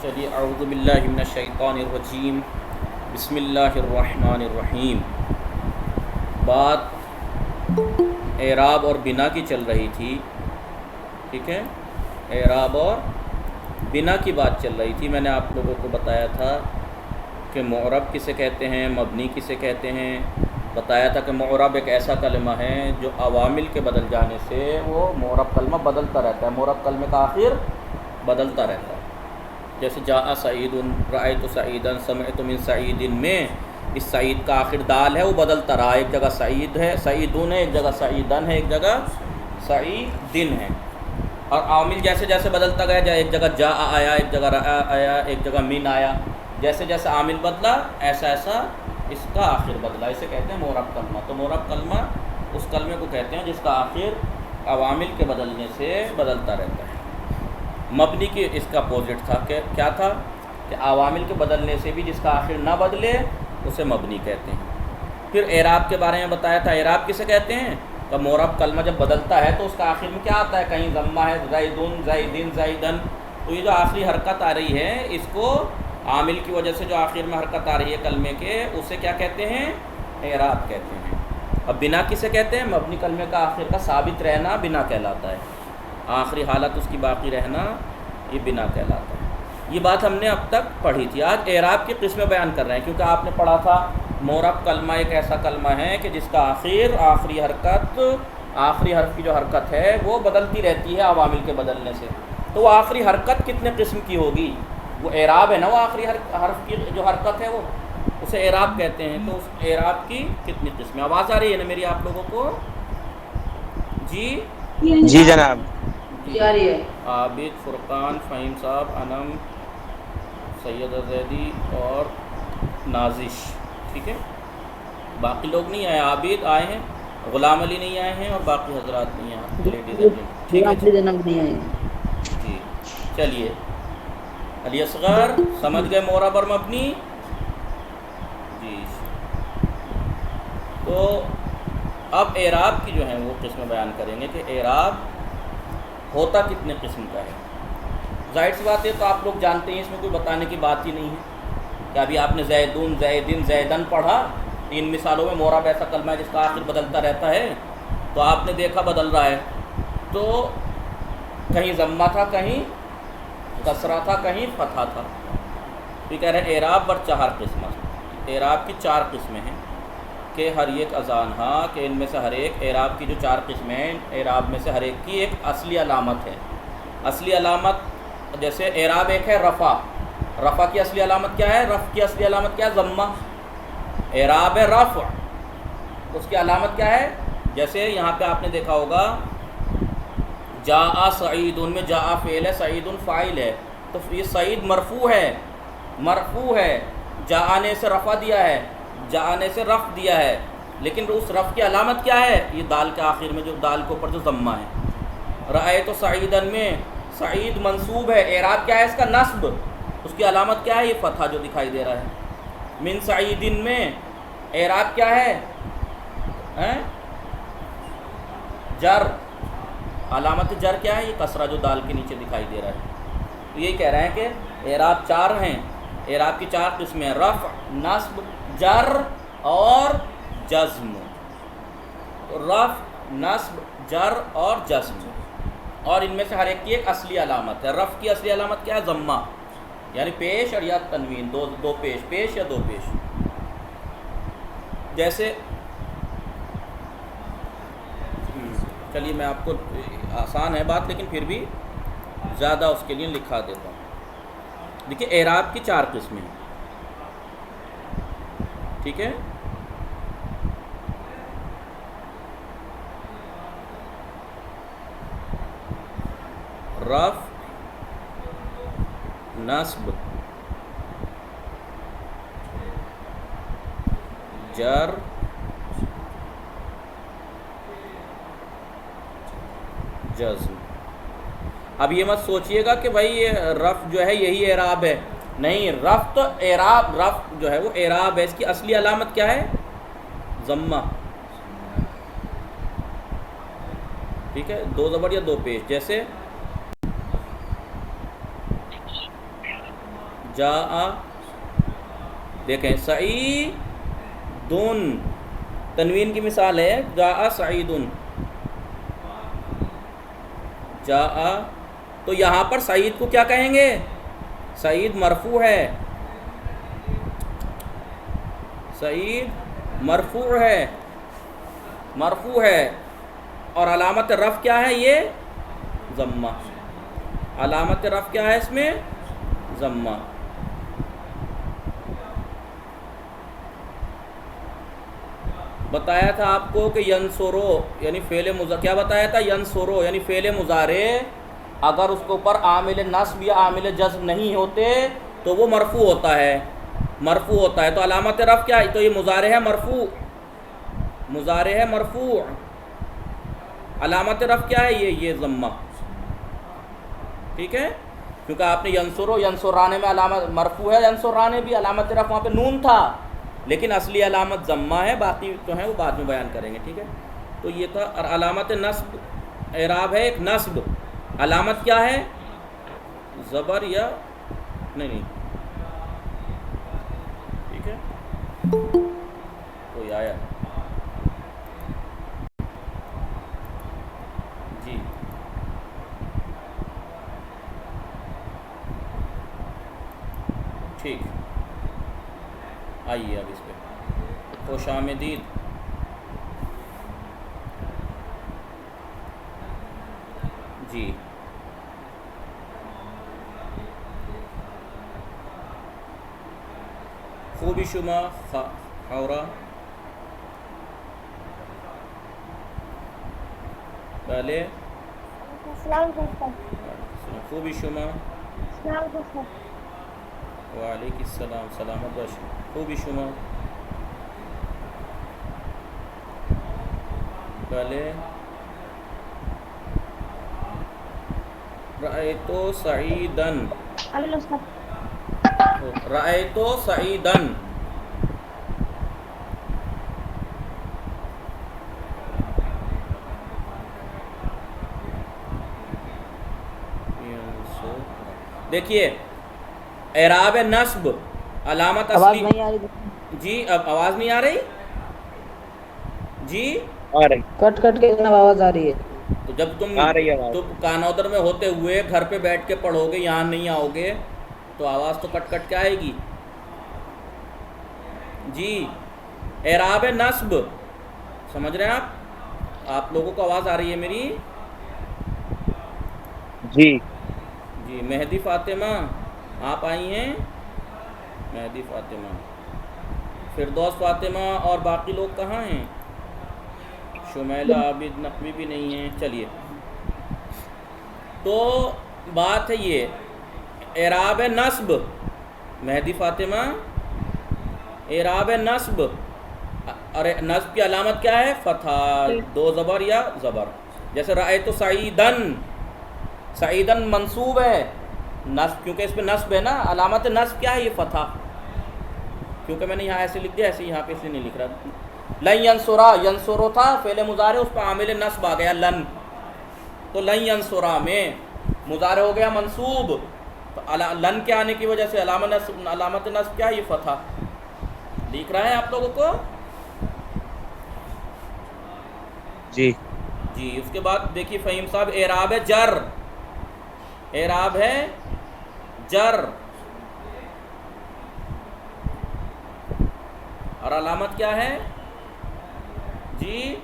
چلیے اعوذ باللہ من الشیطان الرجیم بسم اللہ الرحمن الرحیم. بات اعراب اور بنا کی چل رہی تھی. ٹھیک ہے، اعراب اور بنا کی بات چل رہی تھی. میں نے آپ لوگوں کو بتایا تھا کہ معرب کسے کہتے ہیں، مبنی کسے کہتے ہیں. بتایا تھا کہ معرب ایک ایسا کلمہ ہے جو عوامل کے بدل جانے سے وہ معرب کلمہ بدلتا رہتا ہے، معرب کلمے کا آخر بدلتا رہتا ہے. جیسے جاء سعید، رأیت سعیدا، سمعت من سعید میں اس سعید کا آخر دال ہے، وہ بدلتا رہا. ایک جگہ سعید ہے، سعیدون ہے، ایک جگہ سعیدن ہے، ایک جگہ سعیدن ہے. اور عامل جیسے جیسے بدلتا گیا، ایک جگہ جاء آیا، ایک جگہ رأى آیا، ایک جگہ من آیا. جیسے جیسے عامل بدلا ایسا ایسا اس کا آخر بدلا. اسے کہتے ہیں معرب کلمہ. تو معرب کلمہ اس کلمے کو کہتے ہیں جس کا آخر عوامل کے بدلنے سے بدلتا رہتا ہے. مبنی کی اس کا اپوزٹ تھا کہ کیا تھا کہ عوامل کے بدلنے سے بھی جس کا آخر نہ بدلے اسے مبنی کہتے ہیں. پھر اعراب کے بارے میں بتایا تھا. اعراب کسے کہتے ہیں؟ کہ معرب کلمہ جب بدلتا ہے تو اس کا آخر میں کیا آتا ہے؟ کہیں ضمہ ہے، زیدن، زیدن، زیدن. تو یہ جو آخری حرکت آ رہی ہے اس کو عامل کی وجہ سے جو آخر میں حرکت آ رہی ہے کلمے کے، اسے کیا کہتے ہیں؟ اعراب کہتے ہیں. اب بنا کسے کہتے ہیں؟ مبنی کلمے کا آخر کا ثابت رہنا بنا کہلاتا ہے. آخری حالت اس کی باقی رہنا یہ بنا کہلاتا ہے. یہ بات ہم نے اب تک پڑھی تھی. آج اعراب کی قسمیں بیان کر رہے ہیں کیونکہ آپ نے پڑھا تھا معرب کلمہ ایک ایسا کلمہ ہے کہ جس کا آخری حرکت، آخری حرف کی جو حرکت ہے وہ بدلتی رہتی ہے عوامل کے بدلنے سے. تو وہ آخری حرکت کتنے قسم کی ہوگی؟ وہ اعراب ہے نا، وہ آخری حرف کی جو حرکت ہے وہ اسے اعراب کہتے ہیں. تو اس اعراب کی کتنی قسمیں؟ آواز آ رہی ہے نا میری آپ لوگوں کو؟ جی جناب. عابد، فرقان، فہیم صاحب، انم، سید زیدی اور نازش. ٹھیک ہے، باقی لوگ نہیں آئے. عابد آئے ہیں، غلام علی نہیں آئے ہیں اور باقی حضرات نہیں آئے، لیڈیز اینڈ جینٹ. ٹھیک ہے جی. چلیے، علی اصغر سمجھ گئے معرب اور مبنی؟ جی. تو اب اعراب کی جو ہیں وہ قسمیں بیان کریں گے کہ اعراب ہوتا کتنے قسم کا ہے. ظاہر سی بات ہے تو آپ لوگ جانتے ہیں، اس میں کوئی بتانے کی بات ہی نہیں ہے کہ ابھی آپ نے زیدون، زیدن، زیدن پڑھا. 3 مثالوں میں معرب ایسا کلمہ ہے جس کا آخر بدلتا رہتا ہے. تو آپ نے دیکھا بدل رہا ہے، تو کہیں ضمہ تھا، کہیں کسرہ تھا، کہیں فتحہ تھا. تو یہ کہہ رہے ہیں اعراب بر 4 قسم. اعراب کی 4 قسمیں ہیں کہ ہر ایک اذان، ہاں کہ ان میں سے ہر ایک اعراب کی جو 4 قسمیں ہیں، اعراب میں سے ہر ایک کی ایک اصلی علامت ہے. اصلی علامت جیسے اعراب ایک ہے رفع. رفع کی اصلی علامت کیا ہے؟ رفع کی اصلی علامت کیا ہے؟ ضمہ. اعراب ہے رفع، اس کی علامت کیا ہے؟ جیسے یہاں پہ آپ نے دیکھا ہوگا جاء سعیدن میں جاء فعل ہے، سعیدن فاعل ہے. تو یہ سعید مرفوع ہے، مرفوع ہے. جاء نے سے رفع دیا ہے، جاء نے سے رفع دیا ہے، لیکن اس رفع کی علامت کیا ہے؟ یہ دال کے آخر میں جو دال کے اوپر جو ضمہ ہے. رأیت سعیدن میں سعید منصوب ہے، اعراب کیا ہے اس کا؟ نصب. اس کی علامت کیا ہے؟ یہ فتحہ جو دکھائی دے رہا ہے. من سعیدن میں اعراب کیا ہے؟ جر. علامت جر کیا ہے؟ یہ کسرہ جو دال کے نیچے دکھائی دے رہا ہے. تو یہی کہہ رہے ہیں کہ اعراب 4 ہیں. اعراب کی 4 قسمیں ہیں: رفع، نصب، جر اور جزم. رفع، نصب، جر اور جزم، اور ان میں سے ہر ایک کی ایک اصلی علامت ہے. رفع کی اصلی علامت کیا ہے؟ ضمہ، یعنی پیش اور یا تنوین، دو پیش، پیش یا دو پیش. جیسے چلیے میں آپ کو، آسان ہے بات لیکن پھر بھی زیادہ اس کے لیے لکھا دیتا ہوں. دیکھیے اعراب کی 4 قسمیں ہیں. ٹھیک ہے، رفع، نصب، جر، جزم. اب یہ مت سوچئے گا کہ بھائی یہ رفع جو ہے یہی اعراب ہے. نہیں، رفع تو اعراب، رفع جو ہے وہ اعراب ہے. اس کی اصلی علامت کیا ہے؟ ضمہ. ٹھیک ہے، 2 زبر یا 2 پیش. جیسے جاء، دیکھیں سعیدن، تنوین کی مثال ہے جاء سعیدن، جاء، تو یہاں پر سعید کو کیا کہیں گے؟ سعید مرفوع ہے، سعید مرفوع ہے، مرفوع ہے، اور علامت رفع کیا ہے؟ یہ ضمہ، علامت رفع کیا ہے اس میں؟ ضمہ۔ بتایا تھا آپ کو کہ ینصرو یعنی فعل کیا بتایا تھا؟ ینصرو یعنی فعل مضارع اگر اس کے اوپر عامل نصب یا عامل جزم نہیں ہوتے تو وہ مرفوع ہوتا ہے، مرفوع ہوتا ہے۔ تو علامت رفع کیا ہے؟ تو یہ مضارع ہے مرفوع، مضارع ہے مرفوع، علامت رفع کیا ہے؟ یہ ضمہ، ٹھیک ہے؟ کیونکہ آپ نے ینصرو، ینصرانے میں علامت مرفوع ہے، ینصرانے بھی علامت رفع وہاں پہ نون تھا لیکن اصلی علامت ضمہ ہے، باقی جو ہیں وہ بعد میں بیان کریں گے، ٹھیک ہے؟ تو یہ تھا۔ اور علامت نصب اعراب ہے ایک نصب، علامت کیا ہے؟ زبر یا نہیں، ٹھیک ہے؟ کوئی آیا؟ جی ٹھیک، آئیے اب اس پہ خوش آمدید۔ جی خوبی شما خورا، پہلے السلام علیکم۔ خوبی شما، السلام علیکم۔ وعلیکم السلام، سلامت باش، خوبی شما، پہلے رأیتو سعیدن، الو استاذ۔ رأیتو سعیدن، دیکھیے اعراب نصب علامت آواز اصلی، نہیں آ رہی؟ جی اب آواز نہیں آ رہی؟ جی آ رہی، کٹ کٹ کے جناب آواز آ رہی ہے۔ تو جب تم آ رہی ہے آواز۔ کانودر میں ہوتے ہوئے گھر پہ بیٹھ کے پڑھو گے، یہاں نہیں آؤ گے تو آواز تو کٹ کٹ کے آئے گی۔ جی اعراب نصب سمجھ رہے ہیں آپ لوگوں کو آواز آ رہی ہے میری؟ جی جی مہدی فاطمہ آپ آئی ہیں؟ مہدی فاطمہ، فردوس فاطمہ، اور باقی لوگ کہاں ہیں؟ شمیلہ عابد نقوی بھی نہیں ہیں۔ چلیے تو بات ہے یہ اعراب نصب، مہدی فاطمہ اعراب نصب، اور نصب کی علامت کیا ہے؟ فتح، دو زبر یا زبر، جیسے رأیتو سعیدن، سعیدن منصوب ہے، نصب کیونکہ اس پہ نصب ہے نا، علامت نصب کیا ہے؟ یہ فتح، کیونکہ میں نے یہاں ایسے لکھ دیا، ایسے یہاں پہ اس لیے نہیں لکھ رہا۔ لن ینصرا، ینصرو تھا فعل مضارع، اس پہ عامل نصب آ گیا لن، تو لن ینصرا میں مضارع ہو گیا منصوب، تو لن کے آنے کی وجہ سے علامت نصب کیا ہے؟ یہ فتح، لکھ رہا ہے آپ لوگوں کو؟ جی جی اس کے بعد دیکھیے فہیم صاحب اعراب ہے جر، اعراب ہے جر، اور علامت کیا ہے؟ جی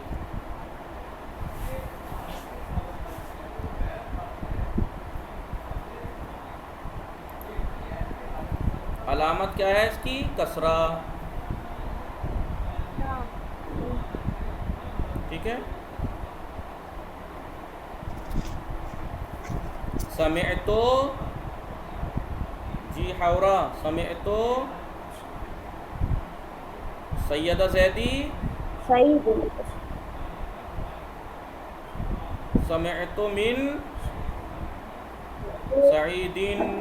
علامت کیا ہے اس کی؟ کسرہ، ٹھیک ہے؟ سمعتو، جی حورا، سمعتو سیدہ زیدی، سعید، سمعتو من سعیدین،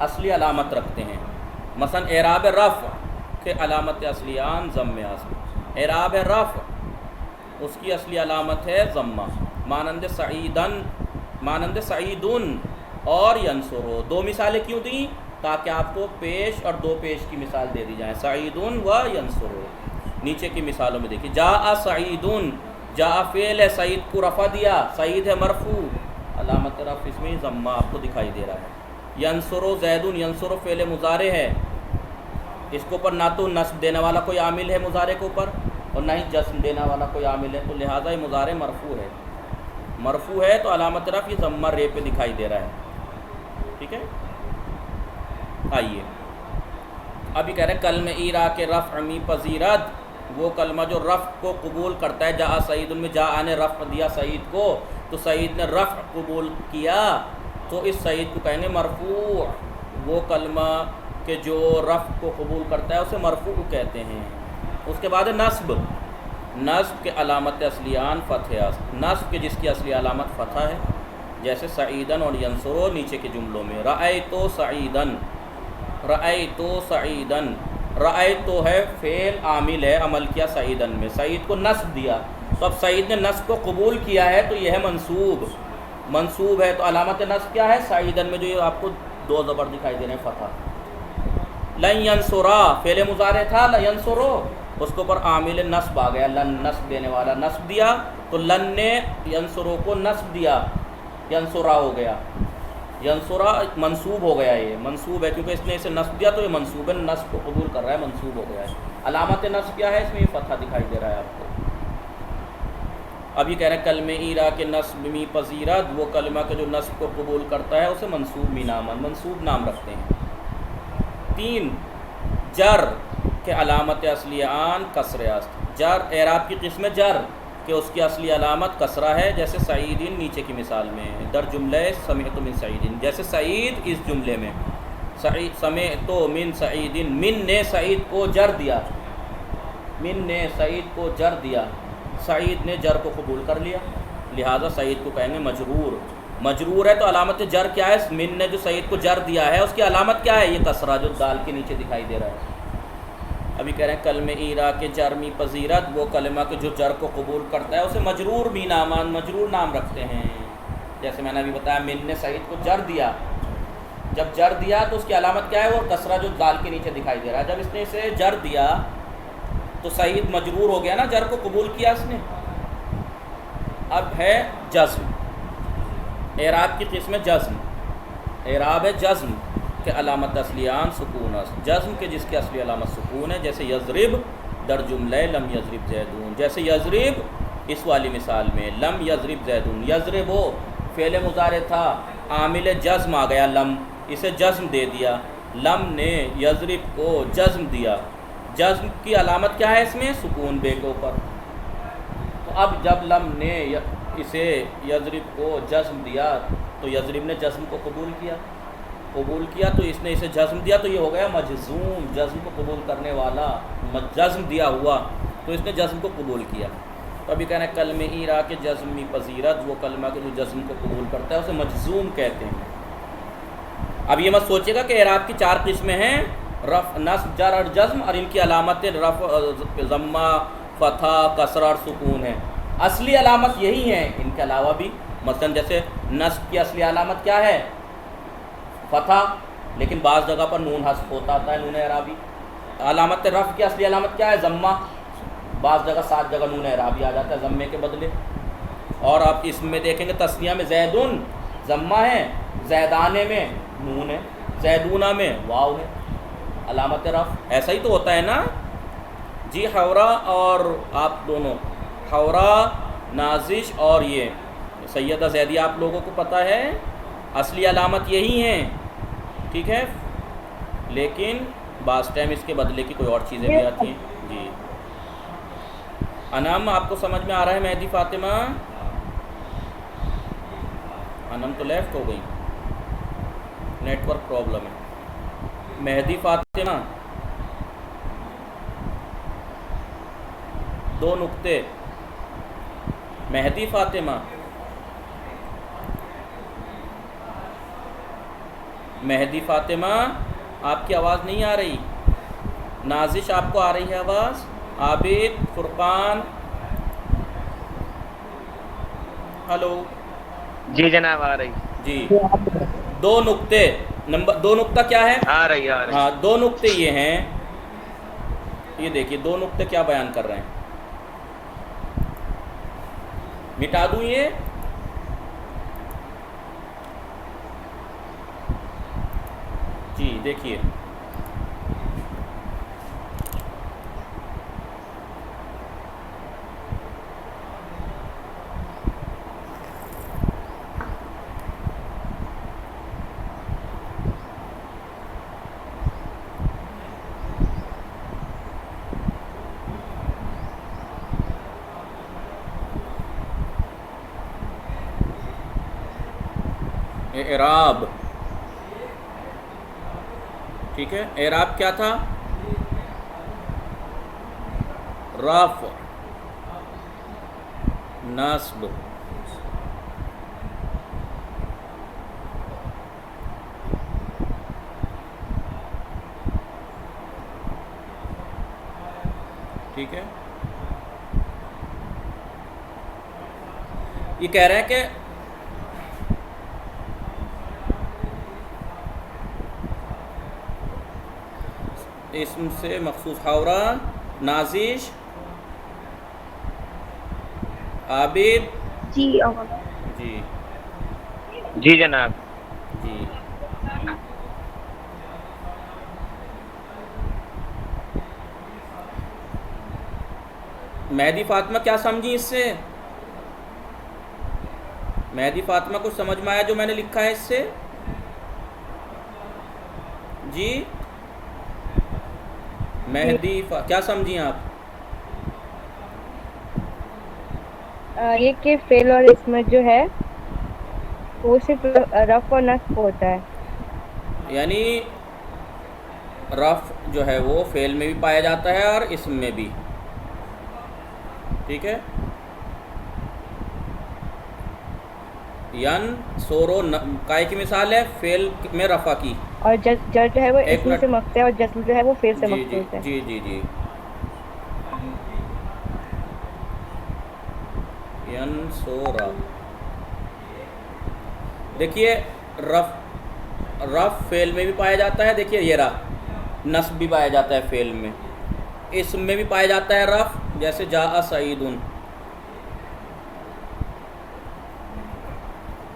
اصلی علامت رکھتے ہیں. مثلا اعراب رفع کے علامت اصلیان ضم اصل، اعراب رفع اس کی اصلی علامت ہے ضمہ. مانند سعیدن، مانند سعیدن اور ینصرو. دو مثالیں کیوں دیں؟ تاکہ آپ کو پیش اور دو پیش کی مثال دے دی جائیں، سعیدن و ینصرو. نیچے کی مثالوں میں دیکھیے، جاء سعیدن، جاء فعل ہے، سعید کو رفع دیا، سعید ہے مرفوع، علامت رفع اس میں ضمہ آپ کو دکھائی دے رہا ہے. ینصرو زیدن، ینصرو فعل مضارع ہے، اس کے اوپر نہ تو نصب دینے والا کوئی عامل ہے مضارع کے اوپر اور نہ ہی جزم دینے والا کوئی عامل ہے، تو لہٰذا یہ مضارع مرفوع ہے. مرفوع ہے تو علامت رفع یہ ضمہ رے پہ دکھائی دے رہا ہے. ٹھیک ہے. آئیے ابھی کہہ رہے ہیں کلمہ ایرا کے رفع می پذیرت، وہ کلمہ جو رفع کو قبول کرتا ہے. جاء سعید میں جاء نے رفع دیا سعید کو، تو سعید نے رفع قبول کیا تو اس سعید کو کہیں گے مرفوع. وہ کلمہ کہ جو رفع کو قبول کرتا ہے اسے مرفوع کہتے ہیں. اس کے بعد نصب، نصب کے علامت اصلیان فتح است، نصب کے جس کی اصلی علامت فتح ہے، جیسے سعیدن اور ینصرو نیچے کے جملوں میں. رأیتو سعیدن، رأیتو سعیدن، رأیتو ہے فعل عامل ہے، عمل کیا سعیدن میں، سعید کو نصب دیا، تو اب سعید نے نصب کو قبول کیا ہے تو یہ ہے منصوب. منصوب ہے تو علامت نصب کیا ہے سعیدن میں، جو یہ آپ کو دو زبر دکھائی دے رہے ہیں فتح. لن ینصرا فعل مضارع تھا، لن ینصرو، اس کے اوپر عامل نصب آ گیا، لن نصب دینے والا نصب دیا تو لن نے ینصرو کو نصب دیا، ینصرا ہو گیا، ینصرا منصوب ہو گیا. یہ منصوب ہے کیونکہ اس نے اسے نصب دیا تو یہ منصوب ہے، نصب کو قبول کر رہا ہے، منصوب ہو گیا ہے. علامت نصب کیا ہے اس میں، یہ فتح دکھائی دے رہا ہے آپ کو. ابھی کہہ رہے ہیں کلمہ ایرا کے نصب می پذیرت، وہ کلمہ کے جو نصب کو قبول کرتا ہے اسے منصوب می نامن، منصوب نام رکھتے ہیں. 3 جر کے علامت اصلی آن کسر است. جر اعراب کی قسم جر کہ اس کی اصلی علامت کسرہ ہے، جیسے سعیدین نیچے کی مثال میں. در جملہ سمعت من سعیدین، جیسے سعید اس جملے میں، سعید سمعت من سعیدین، من نے سعید کو جر دیا، من نے سعید کو جر دیا، سعید نے جر کو قبول کر لیا، لہٰذا سعید کو کہیں گے مجرور. مجرور ہے تو علامت جر کیا ہے، من نے جو سعید کو جر دیا ہے اس کی علامت کیا ہے، یہ کسرہ جو دال کے نیچے دکھائی دے رہا ہے. ابھی کہہ رہے ہیں کلمہ ایرا کے جر می پذیرت، وہ کلمہ کے جو جر کو قبول کرتا ہے اسے مجرور بھی نامان، مجرور نام رکھتے ہیں. جیسے میں نے ابھی بتایا من نے سعید کو جر دیا، جب جر دیا تو اس کی علامت کیا ہے، وہ کسرہ جو دال کے نیچے دکھائی دے رہا ہے. جب اس نے اسے جر دیا تو سعید مجرور ہو گیا نا، جر کو قبول کیا اس نے. اب ہے جزم، اعراب کی قسم جزم. اعراب ہے جزم کہ علامت اصلیان سکون است، جزم کے جس کی اصلی علامت سکون ہے، جیسے یضرب در جملہ لم یضرب زیدون، جیسے یضرب اس والی مثال میں لم یضرب زیدون. یضرب وہ فعل مضارع تھا، عامل جزم آ گیا لم، اسے جزم دے دیا، لم نے یضرب کو جزم دیا. جزم کی علامت کیا ہے اس میں، سکون بے کے اوپر. تو اب جب لم نے اسے یضرب کو جزم دیا تو یضرب نے جزم کو قبول کیا، قبول کیا تو اس نے اسے جزم دیا تو یہ ہو گیا مجزوم، جزم کو قبول کرنے والا، جزم دیا ہوا تو اس نے جزم کو قبول کیا. تو ابھی کہنا ہے کلمہ ایرا کے جزم می پذیرت، وہ کلمہ کے جو جزم کو قبول کرتا ہے اسے مجزوم کہتے ہیں. اب یہ مت سوچے گا کہ اعراب کی 4 قسمیں ہیں، رفع، نصب، جر اور جزم، اور ان کی علامتیں رفع، ضمہ، فتح، کسرہ اور سکون ہے. اصلی علامت یہی ہیں، ان کے علاوہ بھی مثلا جیسے نصب کی اصلی علامت کیا ہے، فتح، لیکن بعض جگہ پر نون حذف ہوتا آتا ہے، نون اعرابی. علامت رفع کی اصلی علامت کیا ہے، ضمہ، بعض جگہ 7 جگہ نون اعرابی آ جاتا ہے ضمے کے بدلے. اور آپ اس میں دیکھیں گے تسنیہ میں زیدن ضمہ ہے، زیدانے میں نون ہے، زیدونہ میں واو ہے، علامت رفع. ایسا ہی تو ہوتا ہے نا جی. حورا اور آپ دونوں، حورا، نازش اور یہ سیدہ زیدیہ، آپ لوگوں کو پتہ ہے اصلی علامت یہی ہیں، ٹھیک ہے، لیکن بعض ٹائم اس کے بدلے کی کوئی اور چیزیں بھی آتی ہیں. جی انم آپ کو سمجھ میں آ رہا ہے؟ مہدی فاطمہ، انم تو لیفٹ ہو گئی، نیٹ ورک پرابلم ہے. مہدی فاطمہ 2 نقطے، مہدی فاطمہ مہدی فاطمہ آپ کی آواز نہیں آ رہی. نازش آپ کو آ رہی ہے آواز؟ عابد، فرقان، ہلو. جی جناب آ رہی. جی 2 نقطے. نمبر 2 نقطہ کیا ہے؟ آ رہی آ رہی. ہاں 2 نقطے یہ ہیں. یہ دیکھیے 2 نقطے کیا بیان کر رہے ہیں. مٹا دوں یہ. جی دیکھیے اعراب. ٹھیک ہے، اعراب کیا تھا؟ رفع، نصب، ٹھیک ہے. یہ کہہ رہے ہیں کہ اسم سے مخصوص حورہ، نازش، عابد. جی اور جی جی جناب. جی مہدی فاطمہ کیا سمجھی اس سے؟ مہدی فاطمہ کو سمجھ میں آیا جو میں نے لکھا ہے اس سے؟ جی مہدی کیا سمجھی آپ؟ یہ کہ فعل اور اسم جو ہے وہ صرف رفع اور نصب ہوتا ہے. یعنی رفع جو ہے وہ فعل میں بھی پایا جاتا ہے اور اسم میں بھی. ٹھیک ہے. ینصرو کائے کی مثال ہے فعل میں رفع کی. اور جر جو ہے وہ ایک اسم منٹ. سے مخصوص ہے اور جزم جو ہے وہ فعل سے جی جی مخصوص ہے. جی جی جی ینصرو. دیکھیے رفع فعل میں بھی پایا جاتا ہے. دیکھیے یہ رہا. نصب بھی پایا جاتا ہے فعل میں. اسم میں بھی پایا جاتا ہے رفع، جیسے جاء سعید.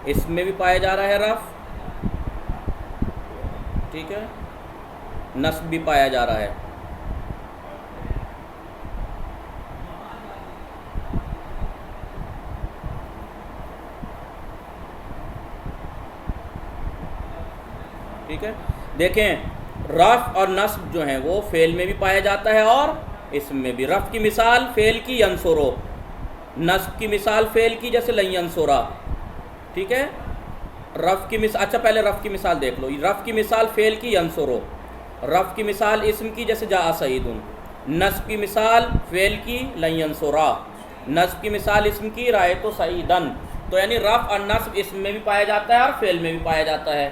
اس میں بھی پایا جا رہا ہے رفع. ٹھیک ہے. نصب بھی پایا جا رہا ہے. ٹھیک ہے. دیکھیں رفع اور نصب جو ہیں وہ فعل میں بھی پایا جاتا ہے اور اسم میں بھی. رفع کی مثال فعل کی ینصرو، نصب کی مثال فعل کی جیسے لن ینصرا. ٹھیک ہے. رفع کی مثال، اچھا پہلے رفع کی مثال دیکھ لو. رفع کی مثال فعل کی ینصرو، رفع کی مثال اسم کی جیسے جاء سعید. نصب کی مثال فعل کی لن ینصرا، نصب کی مثال اسم کی رأیت سعیدا. تو یعنی رفع اور نصب اسم میں بھی پایا جاتا ہے اور فعل میں بھی پایا جاتا ہے.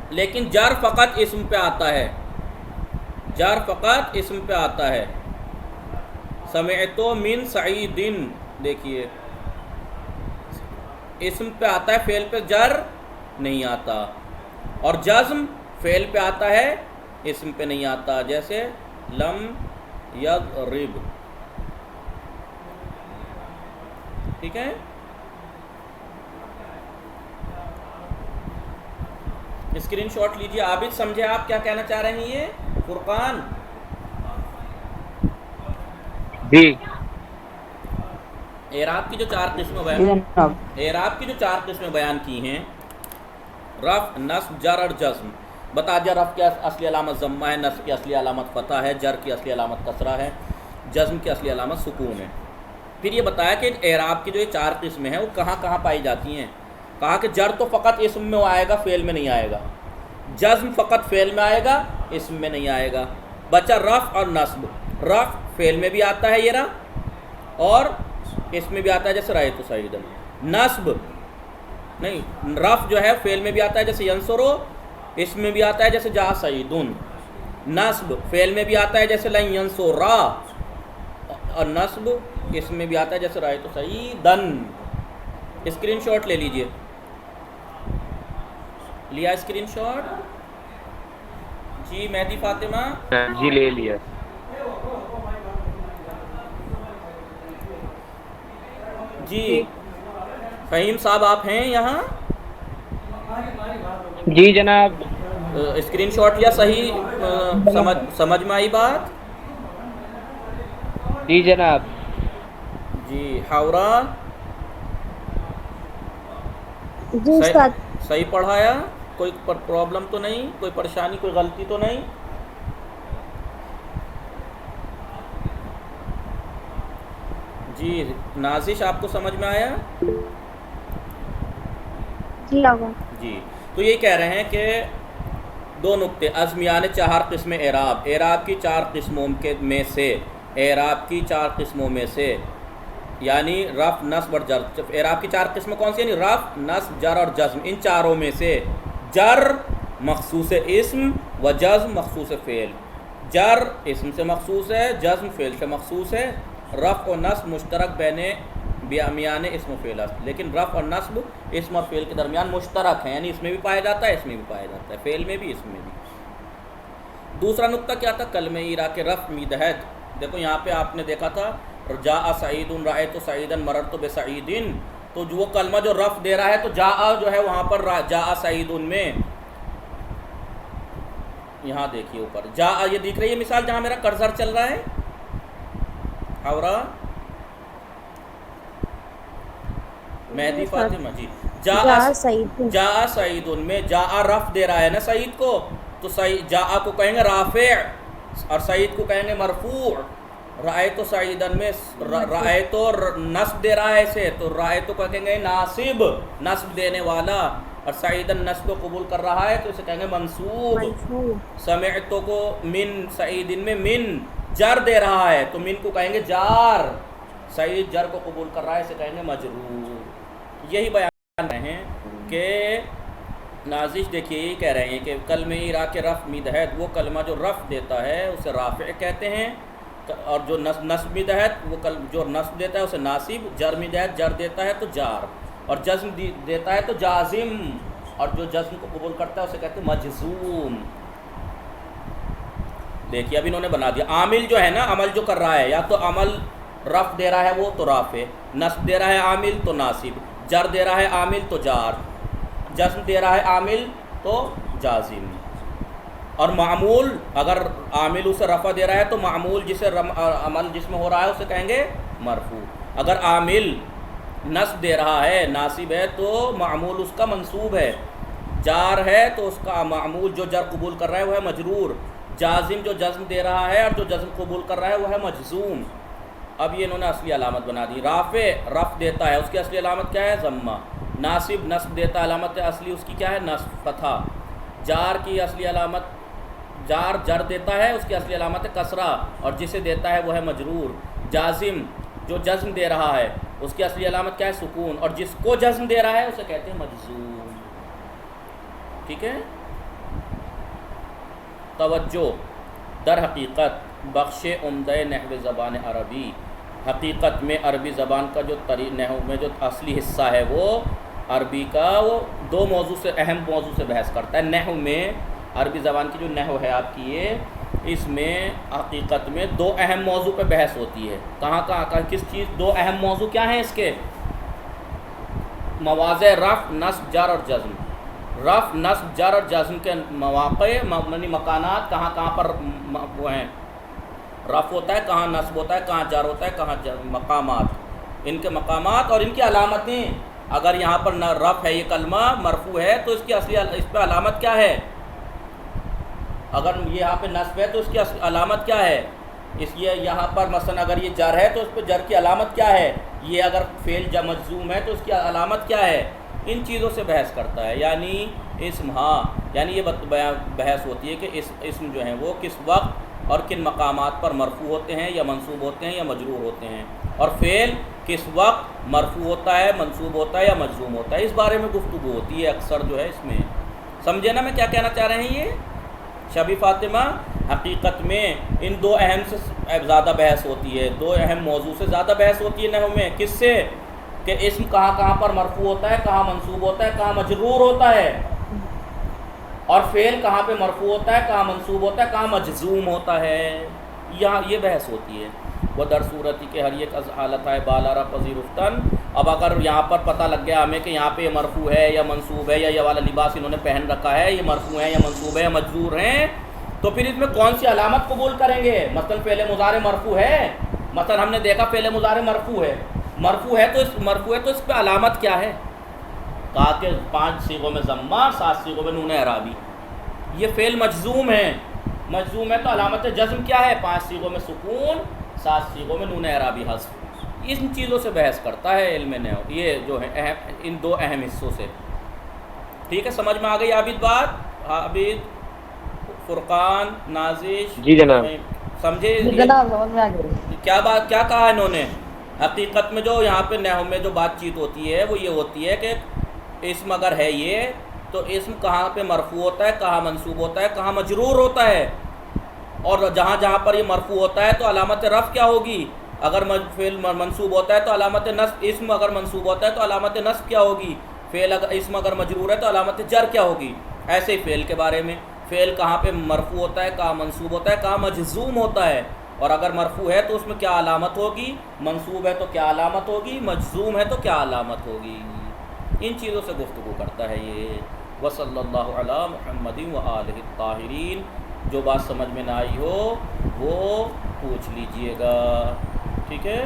لیکن جر فقط اسم پہ آتا ہے. جر فقط اسم پہ آتا ہے. سمعت من سعید، دیکھیے اسم پہ آتا ہے، فعل پہ جر نہیں آتا. اور جزم فعل پہ آتا ہے، اسم پہ نہیں آتا، جیسے لم یضرب. ٹھیک ہے. اسکرین شاٹ لیجیے. عابد سمجھے آپ کیا کہنا چاہ رہے ہیں؟ یہ فرقان جی. اعراب کی جو 4 قسمیں جی جناب. اعراب کی جو 4 قسمیں بیان کی ہیں، رفع، نصب، جر اور جزم. بتا دیا رفع کی اصلی علامت ضمہ ہے، نصب کی اصلی علامت فتح ہے، جر کی اصلی علامت کسرہ ہے، جزم کی اصلی علامت سکون ہے. پھر یہ بتایا کہ اعراب کی جو یہ 4 قسمیں ہیں وہ کہاں کہاں پائی جاتی ہیں. کہا کہ جر تو فقط اسم میں آئے گا، فعل میں نہیں آئے گا. جزم فقط فعل میں آئے گا، اسم میں نہیں آئے گا. بچا رفع اور نصب. رفع فعل میں بھی آتا ہے یہ رہا، اور اس میں بھی آتا ہے جیسے رأیت سعیدا. نصب نہیں، رف جو ہے فعل میں بھی آتا ہے جیسے ینصرو، اسم میں بھی آتا ہے جیسے جاء سعیدن، نصب فعل میں بھی آتا ہے جیسے لن ینصرا، اور نصب اسم میں بھی آتا ہے جیسے رأیت سعیدن۔ اسکرین شاٹ لے لیجئے، لیا اسکرین شاٹ؟ جی مہدی فاطمہ، جی لے لیا۔ جی فہیم صاحب آپ ہیں یہاں؟ جی جناب۔ اسکرین شاٹ لیا؟ صحیح سمجھ میں آئی بات؟ جی جناب۔ جی حورا جی استاد۔ صحیح پڑھایا؟ کوئی پرابلم تو نہیں، کوئی پریشانی، کوئی غلطی تو نہیں؟ جی نازش آپ کو سمجھ میں آیا؟ جی آقا۔ جی تو یہ کہہ رہے ہیں کہ دو نقطے، ازمیان چار قسم اعراب، اعراب کی چار قسموں میں سے، اعراب کی چار قسموں میں سے، یعنی رفع، نصب اور جر۔ اعراب کی چار قسمیں کون سی؟ یعنی رفع، نصب، جر اور جزم۔ ان چاروں میں سے جر مخصوص اسم و جزم مخصوص فعل۔ جر اسم سے مخصوص ہے، جزم فعل سے مخصوص ہے، رفع و نصب مشترک بین بیامیان اسم و فعل است، لیکن رفع اور نصب اسم اور فعل کے درمیان مشترک ہیں، یعنی اس میں بھی پایا جاتا ہے، اس میں بھی پایا جاتا ہے، فعل میں بھی، اس میں بھی۔ دوسرا نقطہ کیا تھا؟ کلمہ ایرا کے رفع میدہد۔ دیکھو یہاں پہ آپ نے دیکھا تھا جاء سعید، رأیت سعیدا، مررت بسعید، تو جو وہ کلمہ جو رفع دے رہا ہے تو جاء جو ہے وہاں پر جاء سعید میں، یہاں دیکھیے اوپر جاء، یہ دیکھ رہی ہے مثال جہاں میرا کرسر چل رہا ہے؟ حورا مہدی فاطمہ، جی جاء سعید میں جاء رفع دے رہا ہے نا سعید کو، تو جاء کو کہیں گے رافع اور سعید کو کہیں گے مرفوع۔ رأیت سعیدن میں رأیت نصب دے رہا ہے اسے، تو رأیت کو کہیں گے ناصب، نصب دینے والا، اور سعیدن نصب کو قبول کر رہا ہے تو اسے کہیں گے منصوب۔ سمعت کو من سعیدن میں من جر دے رہا ہے تو من کو کہیں گے جار، سعید جر کو قبول کر رہا ہے اسے کہیں گے مجرور۔ یہی بیان رہے ہیں کہ نازش دیکھیے یہی کہہ رہے ہیں کہ کلمہ ایرا کے رفع میدہد، وہ کلمہ جو رفع دیتا ہے اسے رافع کہتے ہیں، اور جو نصب میدہد وہ جو نصب دیتا ہے اسے ناصب، جر میدہد جر دیتا ہے تو جار، اور جزم دیتا ہے تو جازم، اور جو جزم کو قبول کرتا ہے اسے کہتے ہیں مجزوم۔ دیکھیے اب انہوں نے بنا دیا، عامل جو ہے نا، عمل جو کر رہا ہے، یا تو عمل رفع دے رہا ہے وہ تو رافع، نصب دے رہا ہے عامل تو ناصب، جر دے رہا ہے عامل تو جار، جزم دے رہا ہے عامل تو جازم۔ اور معمول اگر عامل اسے رفع دے رہا ہے تو معمول جسے عمل جس میں ہو رہا ہے اسے کہیں گے مرفوع۔ اگر عامل نصب دے رہا ہے، ناصب ہے، تو معمول اس کا منصوب ہے، جار ہے تو اس کا معمول جو جر قبول کر رہا ہے وہ ہے مجرور، جازم جو جزم دے رہا ہے اور جو جزم قبول کر رہا ہے وہ ہے مجزوم۔ اب یہ انہوں نے اصلی علامت بنا دی، رافع رفع دیتا ہے اس کی اصلی علامت کیا ہے؟ ضمہ، ناصب نصب دیتا ہے علامت اصلی اس کی کیا ہے؟ نصب، فتحہ، جار کی اصلی علامت، جار جر دیتا ہے اس کی اصلی علامت ہے کسرہ، اور جسے دیتا ہے وہ ہے مجرور، جازم جو جزم دے رہا ہے اس کی اصلی علامت کیا ہے؟ سکون، اور جس کو جزم دے رہا ہے اسے کہتے ہیں مجزوم۔ ٹھیک ہے؟ توجہ، در حقیقت بخش عمدہ نحو زبان عربی، حقیقت میں عربی زبان کا جو نحو میں جو اصلی حصہ ہے وہ عربی کا وہ دو موضوع سے، اہم موضوع سے بحث کرتا ہے۔ نحو میں عربی زبان کی جو نحو ہے آپ کی، یہ اس میں حقیقت میں دو اہم موضوع پہ بحث ہوتی ہے۔ کہاں کس چیز؟ دو اہم موضوع کیا ہیں اس کے؟ مواضع رفع، نصب، جر اور جزم۔ رفع، نصب، جر اور جزم کے مواقع، یعنی مکانات کہاں پر وہ ہیں، رفع ہوتا ہے کہاں، نصب ہوتا ہے کہاں، جر ہوتا ہے کہاں، مقامات، ان کے مقامات اور ان کی علامتیں۔ اگر یہاں پر رفع ہے، یہ کلمہ مرفوع ہے تو اس کی اصلی اس پہ علامت کیا ہے؟ اگر یہ یہاں پہ نصب ہے تو اس کی علامت کیا ہے؟ اس لیے یہاں پر مثلا اگر یہ جر ہے تو اس پہ جر کی علامت کیا ہے؟ یہ اگر فعل مجزوم ہے تو اس کی علامت کیا ہے؟ ان چیزوں سے بحث کرتا ہے، یعنی اسم، ہاں یعنی یہ بحث ہوتی ہے کہ اسم جو ہیں وہ کس وقت اور کن مقامات پر مرفوع ہوتے ہیں یا منصوب ہوتے ہیں یا مجرور ہوتے ہیں، اور فعل کس وقت مرفوع ہوتا ہے، منصوب ہوتا ہے یا مجزوم ہوتا ہے، اس بارے میں گفتگو ہوتی ہے اکثر جو ہے اس میں۔ سمجھے نا میں کیا کہنا چاہ رہے ہیں؟ یہ شبی فاطمہ حقیقت میں ان دو اہم سے زیادہ بحث ہوتی ہے، دو اہم موضوع سے زیادہ بحث ہوتی ہے نحو میں۔ کس سے؟ کہ اسم کہاں کہاں پر مرفوع ہوتا ہے، کہاں منصوب ہوتا ہے، کہاں مجرور ہوتا ہے، اور فعل کہاں پہ مرفوع ہوتا ہے، کہاں منصوب ہوتا ہے، کہاں مجزوم ہوتا ہے، یہاں یہ بحث ہوتی ہے۔ وہ در صورتی کہ ہر ایک از حالت ہے بالا را پذیرفتن، اب اگر یہاں پر پتہ لگ گیا ہمیں کہ یہاں پہ یہ مرفوع ہے یا منصوب ہے، یا یہ والا لباس انہوں نے پہن رکھا ہے، یہ مرفوع ہے یا منصوب ہے یا مجرور ہیں، تو پھر اس میں کون سی علامت قبول کریں گے؟ مثلا فعل مضارع مرفوع ہے، مثلا ہم نے دیکھا فعل مضارع مرفوع ہے، مرفوع ہے تو اس پہ علامت کیا ہے؟ کہا کہ 5 صیغوں میں ضمہ، 7 صیغوں میں نون اعرابی۔ یہ فعل مجزوم ہے، مجزوم ہے تو علامت جزم کیا ہے؟ 5 صیغوں میں سکون، 7 صیغوں میں نون اعرابی حذف۔ ان چیزوں سے بحث کرتا ہے علم نحو، یہ جو ہے ان دو اہم حصوں سے۔ ٹھیک ہے، سمجھ میں آ گئی عابد بات؟ عابد، فرقان، نازش؟ جی جناب۔ سمجھے جناب سمجھ میں آ گئی۔ کیا بات کیا کہا انہوں نے؟ حقیقت میں جو یہاں پہ نحو میں جو بات چیت ہوتی ہے وہ یہ ہوتی ہے کہ اسم اگر ہے یہ تو اسم کہاں پہ مرفوع ہوتا ہے، کہاں منصوب ہوتا ہے، کہاں مجرور ہوتا ہے، اور جہاں جہاں پر یہ مرفوع ہوتا ہے تو علامت رفع کیا ہوگی؟ اگر فعل منصوب ہوتا ہے تو علامت نصب، اسم اگر منصوب ہوتا ہے تو علامت نصب کیا ہوگی؟ فعل اگر اسم اگر مجرور ہے تو علامت جر کیا ہوگی؟ ایسے ہی فعل کے بارے میں، فعل کہاں پہ مرفوع ہوتا ہے، کہاں منصوب ہوتا ہے، کہاں مجزوم ہوتا ہے، اور اگر مرفوع ہے تو اس میں کیا علامت ہوگی، منصوب ہے تو کیا علامت ہوگی، مجزوم ہے تو کیا علامت ہوگی۔ ان چیزوں سے گفتگو کرتا ہے یہ۔ وصلی اللہ علی محمد وآلہ الطاہرین۔ جو بات سمجھ میں نہ آئی ہو وہ پوچھ لیجئے گا، ٹھیک ہے۔